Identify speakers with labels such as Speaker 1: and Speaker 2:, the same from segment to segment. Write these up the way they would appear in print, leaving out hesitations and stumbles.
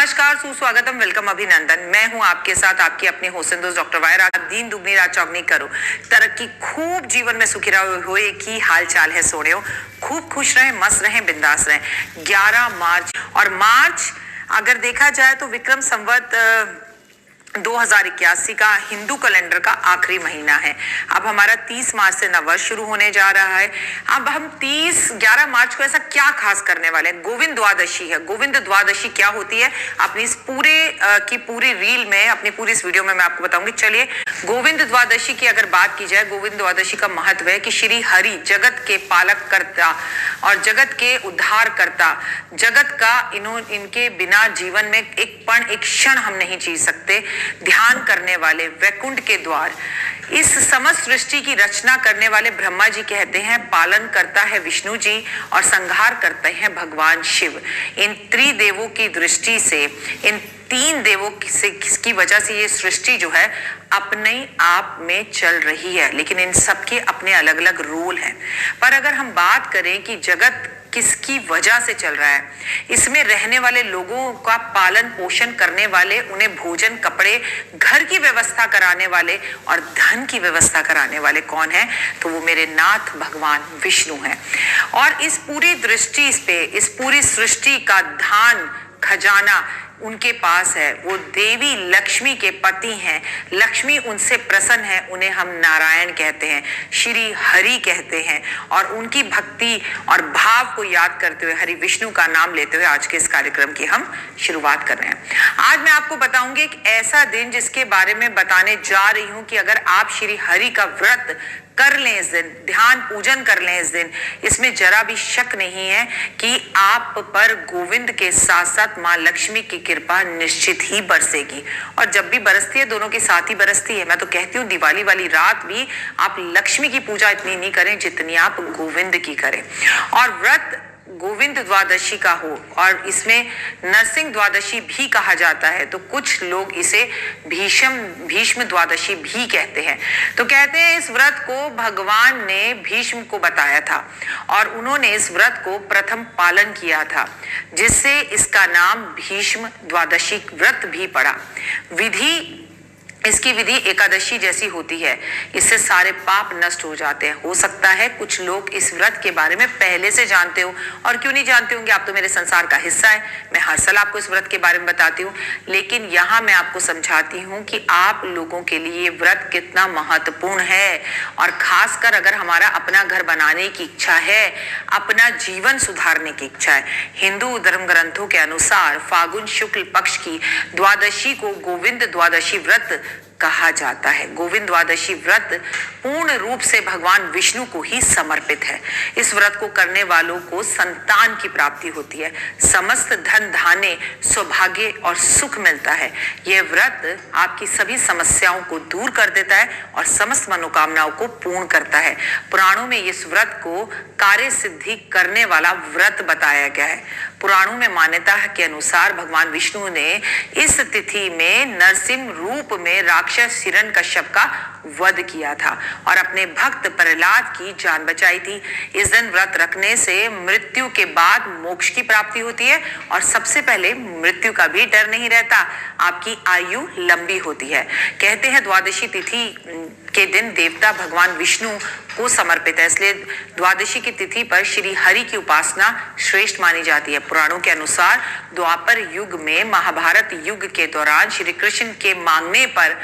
Speaker 1: नमस्कार, सुस्वागतम, वेलकम, अभिनंदन। मैं हूं आपके साथ आपकी अपनी होसन दोस्त डॉक्टर वायरा। दिन दुगनी रात चौगनी करो, तरक्की खूब, जीवन में सुखी रहो, की हाल चाल है सोने, खूब खुश रहें, मस्त रहें, बिंदास रहें। 11 मार्च और मार्च अगर देखा जाए तो विक्रम संवत 2081 का हिंदू कैलेंडर का आखिरी महीना है। अब हमारा 30 मार्च से नववर्ष शुरू होने जा रहा है। अब हम 11 मार्च को ऐसा क्या खास करने वाले हैं? गोविंद द्वादशी है। गोविंद द्वादशी क्या होती है, अपनी इस पूरी रील में, अपनी पूरी इस वीडियो में मैं आपको बताऊंगी। चलिए, गोविंद द्वादशी की अगर बात की जाए, गोविंद द्वादशी का महत्व है कि श्री हरि जगत के पालक करता और जगत के उद्धार करता, जगत का इनके बिना जीवन में एक क्षण हम नहीं जी सकते। ध्यान करने वाले, वैकुंठ के द्वार, इस समस्त सृष्टि की रचना करने वाले ब्रह्मा जी कहते हैं, पालन करता है विष्णु जी और संहार करते हैं भगवान शिव। इन त्रिदेवों की दृष्टि से, इन 3 देवों से की वजह से ये सृष्टि जो है अपने आप में चल रही है, लेकिन इन सबके अपने अलग अलग रोल हैं। पर अगर हम बात करें कि जगत किसकी वजह से चल रहा है, इसमें रहने वाले लोगों का पालन पोषण करने वाले, उन्हें भोजन, कपड़े, घर की व्यवस्था कराने वाले और धन की व्यवस्था कराने वाले कौन है? तो वो मेरे नाथ भगवान विष्णु हैं। और इस पूरी दृष्टि पे, इस पूरी सृष्टि का धान खजाना उनके पास है। वो देवी लक्ष्मी के पति हैं। लक्ष्मी उनसे प्रसन्न है, उन्हें हम नारायण कहते हैं, श्री हरि कहते हैं। और उनकी भक्ति और भाव को याद करते हुए, हरि विष्णु का नाम लेते हुए आज के इस कार्यक्रम की हम शुरुआत कर रहे हैं। आज मैं आपको बताऊंगी एक ऐसा दिन जिसके बारे में बताने जा रही हूं कि अगर आप श्री हरि का व्रत कर लें इस दिन, ध्यान पूजन कर लें इस दिन, इसमें जरा भी शक नहीं है कि आप पर गोविंद के साथ साथ माँ लक्ष्मी की कृपा निश्चित ही बरसेगी। और जब भी बरसती है, दोनों के साथ ही बरसती है। मैं तो कहती हूँ दिवाली वाली रात भी आप लक्ष्मी की पूजा इतनी नहीं करें जितनी आप गोविंद की करें। और व्रत गोविंद द्वादशी का हो, और इसमें नरसिंह द्वादशी भी कहा जाता है, तो कुछ लोग इसे भीष्म द्वादशी भी कहते हैं। तो कहते हैं इस व्रत को भगवान ने भीष्म को बताया था और उन्होंने इस व्रत को प्रथम पालन किया था, जिससे इसका नाम भीष्म द्वादशी व्रत भी पड़ा। इसकी विधि एकादशी जैसी होती है। इससे सारे पाप नष्ट हो जाते हैं। हो सकता है कुछ लोग इस व्रत के बारे में पहले से जानते हो, और क्यों नहीं जानते होंगे, आप तो मेरे संसार का हिस्सा है। मैं हर साल आपको इस व्रत के बारे में बताती हूँ, लेकिन यहाँ मैं आपको समझाती हूँ कि आप लोगों के लिए ये व्रत कितना महत्वपूर्ण है। और खासकर अगर हमारा अपना घर बनाने की इच्छा है, अपना जीवन सुधारने की इच्छा है। हिंदू धर्म ग्रंथों के अनुसार फागुन शुक्ल पक्ष की द्वादशी को गोविंद द्वादशी व्रत कहा जाता है। गोविंद द्वादशी व्रत पूर्ण रूप से भगवान विष्णु को ही समर्पित है। इस व्रत को करने वालों को संतान की प्राप्ति होती है, समस्त धन धान्य, सौभाग्य और सुख मिलता है। यह व्रत आपकी सभी समस्याओं को दूर कर देता है और समस्त मनोकामनाओं को पूर्ण करता है। पुराणों में इस व्रत को कार्य सिद्धि करने वाला व्रत बताया गया है। पुराणों में मान्यता के अनुसार भगवान विष्णु ने इस तिथि में नरसिंह रूप में राक्षस हिरण्यकश्यप का वध किया था और अपने भक्त प्रहलाद की जान बचाई थी। इस दिन व्रत रखने से मृत्यु के बाद मोक्ष की प्राप्ति होती है और सबसे पहले मृत्यु का भी डर नहीं रहता, आपकी आयु लंबी होती है। कहते हैं द्वादशी तिथि के दिन देवता भगवान विष्णु को समर्पित है, इसलिए द्वादशी की तिथि पर श्री हरि की उपासना श्रेष्ठ मानी जाती है। पुराणों के अनुसार द्वापर युग में, महाभारत युग के दौरान श्री कृष्ण के मांगने पर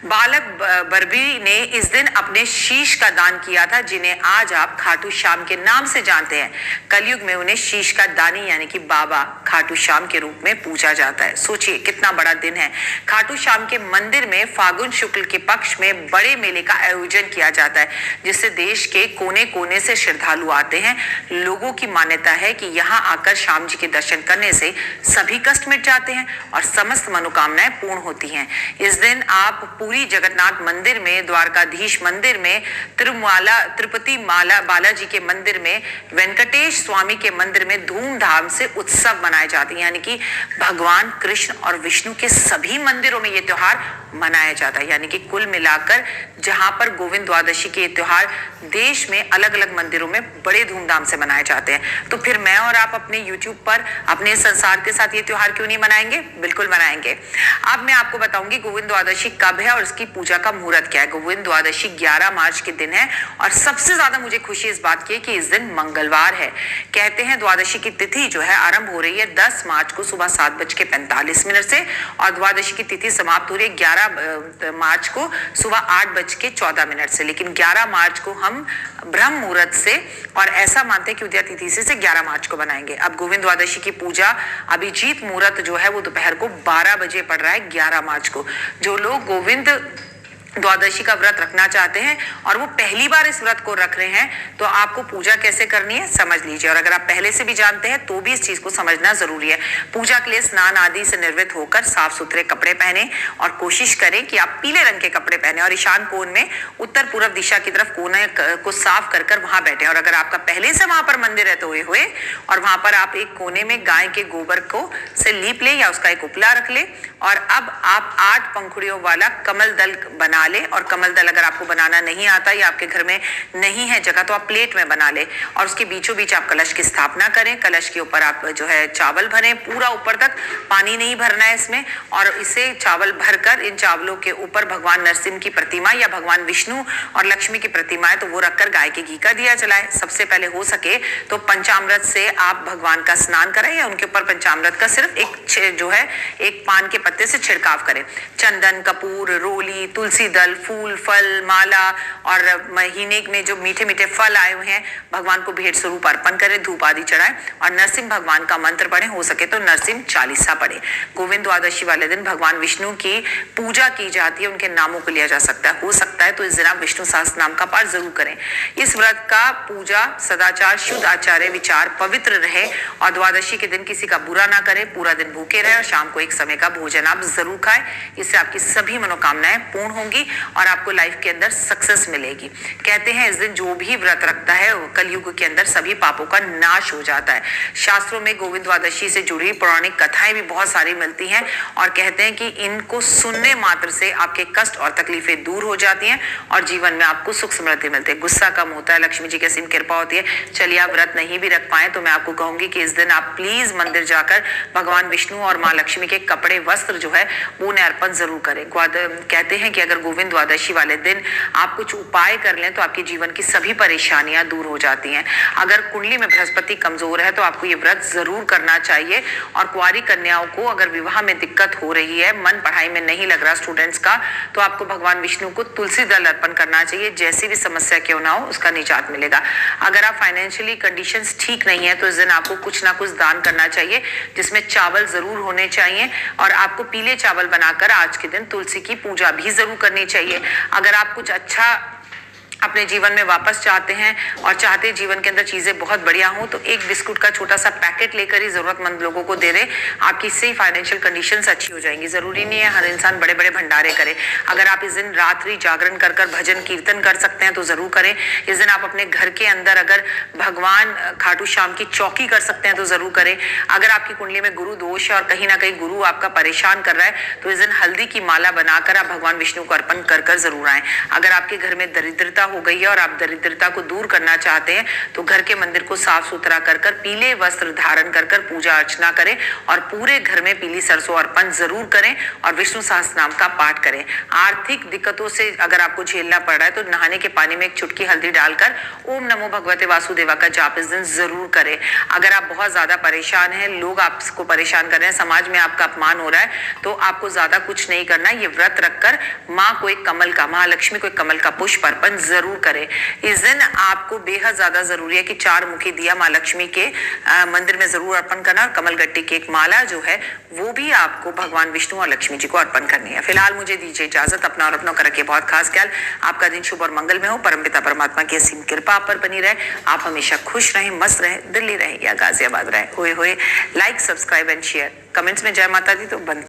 Speaker 1: बालक बर्बरी ने इस दिन अपने शीश का दान किया था, जिन्हें आज आप खाटू श्याम के नाम से जानते हैं। कलयुग में उन्हें शीश का दानी यानी कि बाबा खाटू श्याम के रूप में पूजा जाता है। सोचिए कितना बड़ा दिन है। खाटू श्याम के मंदिर में फागुन शुक्ल के पक्ष में बड़े मेले का आयोजन किया जाता है, जिससे देश के कोने कोने से श्रद्धालु आते हैं। लोगों की मान्यता है कि यहाँ आकर श्याम जी के दर्शन करने से सभी कष्ट मिट जाते हैं और समस्त मनोकामनाएं पूर्ण होती हैं। इस दिन आप पूरी जगन्नाथ मंदिर में, द्वारकाधीश मंदिर में, तिरुपति बालाजी के मंदिर में, वेंकटेश स्वामी के मंदिर में धूमधाम से उत्सव मनाए जाते हैं। यानी कि भगवान कृष्ण और विष्णु के सभी मंदिरों में ये त्योहार मनाया जाता है। यानी कि कुल मिलाकर जहां पर गोविंद द्वादशी के त्योहार देश में अलग अलग मंदिरों में बड़े धूमधाम से मनाए जाते हैं। तो फिर मैं और आप अपने YouTube पर अपने संसार के साथ ये त्योहार क्यों नहीं मनाएंगे? बिल्कुल मनाएंगे। अब मैं आपको बताऊंगी गोविंद द्वादशी कब है और इसकी पूजा का मुहूर्त क्या है। गोविंद द्वादशी 11 मार्च के दिन है और सबसे ज्यादा मुझे खुशी इस बात की है कि इस दिन मंगलवार है। कहते हैं द्वादशी की तिथि जो है आरंभ हो रही है 10 मार्च को सुबह 7:45 से और द्वादशी की तिथि समाप्त हो रही है 11 मार्च को सुबह 8:14 से। लेकिन 11 मार्च को हम ब्रह्म मुहूर्त से और ऐसा मानते हैं कि उदया तिथि से 11 मार्च को बनाएंगे। अब गोविंद द्वादशी की पूजा अभिजीत मुहूर्त जो है वो दोपहर को 12 बजे पड़ रहा है 11 मार्च को। जो लोग गोविंद द्वादशी का व्रत रखना चाहते हैं और वो पहली बार इस व्रत को रख रहे हैं तो आपको पूजा कैसे करनी है समझ लीजिए। और अगर आप पहले से भी जानते हैं तो भी इस चीज को समझना जरूरी है। पूजा के लिए स्नान आदि से निर्वृत्त होकर साफ सुथरे कपड़े पहने और कोशिश करें कि आप पीले रंग के कपड़े पहने और ईशान कोण में उत्तर पूर्व दिशा की तरफ कोने को साफ कर वहां बैठे। और अगर आपका पहले से वहां पर मंदिर है तो हुए और वहां पर आप एक कोने में गाय के गोबर को से लीप ले या उसका एक उपला रख ले और अब आप 8 पंखुड़ियों वाला कमल दल बना ले। और कमल दल अगर आपको बनाना नहीं आता या आपके घर में नहीं है जगह तो आप प्लेट में बना ले और उसके बीचों बीच आप कलश की स्थापना करें। कलश के ऊपर आप जो है चावल भरें, पूरा ऊपर तक पानी नहीं भरना है इसमें। और इसे चावल भरकर इन चावलों के ऊपर भगवान नरसिंह की प्रतिमा या भगवान विष्णु और लक्ष्मी की प्रतिमा है तो वो रखकर गाय के घी का दिया जलाए। सबसे पहले हो सके तो पंचामृत से आप भगवान का स्नान करें या उनके ऊपर पंचामृत का सिर्फ एक पान के पत्ते से छिड़काव करें। चंदन, कपूर, रोली, तुलसी दल, फूल, फल, माला और महीने में जो मीठे मीठे फल आए हुए हैं भगवान को भेंट स्वरूप अर्पण करें, धूप आदि चढ़ाएं और नरसिंह भगवान का मंत्र पढ़ें। हो सके तो नरसिंह चालीसा पढ़ें। गोविंद द्वादशी वाले दिन भगवान विष्णु की पूजा की जाती है, उनके नामों को लिया जा सकता है। हो सकता है तो इस दिन आप विष्णु सहस्त्र नाम का पाठ जरूर करें। इस व्रत का पूजा सदाचार, शुद्ध आचार्य विचार पवित्र रहे और द्वादशी के दिन किसी का बुरा ना करें, पूरा दिन भूखे रहे और शाम को एक समय का भोजन आप जरूर खाएं। इससे आपकी सभी मनोकामनाएं पूर्ण होंगी और आपको लाइफ के अंदर सक्सेस मिलेगी। कहते हैं इस दिन जो भी व्रत रखता है कलयुग के अंदर सभी पापों का नाश हो जाता है। शास्त्रों में गोविंद द्वादशी से जुड़ी पौराणिक कथाएं भी बहुत सारी मिलती हैं और कहते हैं कि इनको सुनने मात्र से आपके कष्ट और तकलीफें दूर हो जाती हैं और जीवन में आपको सुख समृद्धि मिलती है, गुस्सा कम होता है, लक्ष्मी जी की असीम कृपा होती है। चलिए आप व्रत नहीं भी रख पाए तो मैं आपको कहूंगी कि इस दिन आप प्लीज मंदिर जाकर भगवान विष्णु और माँ लक्ष्मी के कपड़े वस्त्र जो है वो उन्हें अर्पण जरूर करें। कहते हैं कि अगर गोविंद द्वादशी वाले दिन आप कुछ उपाय कर लें तो आपके जीवन की सभी परेशानियां दूर हो जाती हैं। अगर कुंडली में बृहस्पति कमजोर है तो आपको ये व्रत जरूर करना चाहिए। और कुंवारी कन्याओं को अगर विवाह में दिक्कत हो रही है, मन पढ़ाई में नहीं लग रहा स्टूडेंट्स का, तो आपको भगवान विष्णु को तुलसी दल अर्पण करना चाहिए। जैसी भी समस्या क्यों ना हो उसका निजात मिलेगा। अगर आप फाइनेंशियली कंडीशंस ठीक नहीं है तो इस दिन आपको कुछ ना कुछ दान करना चाहिए जिसमें चावल जरूर होने चाहिए और आपको पीले चावल बनाकर आज के दिन तुलसी की पूजा भी जरूर करनी चाहिए। अगर आप कुछ अच्छा अपने जीवन में वापस चाहते हैं और चाहते जीवन के अंदर चीजें बहुत बढ़िया हो तो एक बिस्कुट का छोटा सा पैकेट लेकर ही जरूरतमंद लोगों को दे दें, आपकी इससे फाइनेंशियल कंडीशंस अच्छी हो जाएंगी। जरूरी नहीं है हर इंसान बड़े बड़े भंडारे करे। अगर आप इस दिन रात्रि जागरण कर भजन कीर्तन कर सकते हैं तो जरूर करें। इस दिन आप अपने घर के अंदर अगर भगवान खाटू श्याम की चौकी कर सकते हैं तो जरूर करें। अगर आपकी कुंडली में गुरु दोष है और कहीं ना कहीं गुरु आपका परेशान कर रहा है तो इस दिन हल्दी की माला बनाकर आप भगवान विष्णु को अर्पण कर जरूर आए। अगर आपके घर में दरिद्रता हो गई है और आप दरिद्रता को दूर करना चाहते हैं तो घर के मंदिर को साफ सुथरा कर पीले वस्त्र धारण कर पूजा अर्चना करें और पूरे घर में पीली सरसों अर्पण जरूर करें और विष्णु सहस्त्र नाम का पाठ करें। आर्थिक दिक्कतों से अगर आपको झेलना पड़ रहा है तो नहाने के पानी में एक चुटकी हल्दी डालकर ओम नमो भगवते वासुदेवा का जाप इस दिन जरूर करें। अगर आप बहुत ज्यादा परेशान हैं, लोग आपको परेशान कर रहे हैं, समाज में आपका अपमान हो रहा है तो आपको ज्यादा कुछ नहीं करना। ये व्रत रखकर माँ को एक कमल का, महालक्ष्मी को एक कमल का पुष्प अर्पण जरूर करें। इस दिन आपको बेहद ज्यादा जरूरी है कि 4 मुखी दिया माँ लक्ष्मी के मंदिर में जरूर अर्पण करना। कमल गट्टी की एक माला जो है वो भी आपको भगवान विष्णु और लक्ष्मी जी को अर्पण करनी है। फिलहाल मुझे दीजिए इजाजत। अपना और अपनों का रखिए बहुत खास ख्याल। आपका दिन शुभ और मंगल में हो। परमपिता परमात्मा की असीम कृपा आप पर बनी रहे। आप हमेशा खुश रहें, मस्त रहें, दिल्ली रहें या गाजियाबाद रहें। होए like, subscribe and share. Comments में जय माता दी तो बंद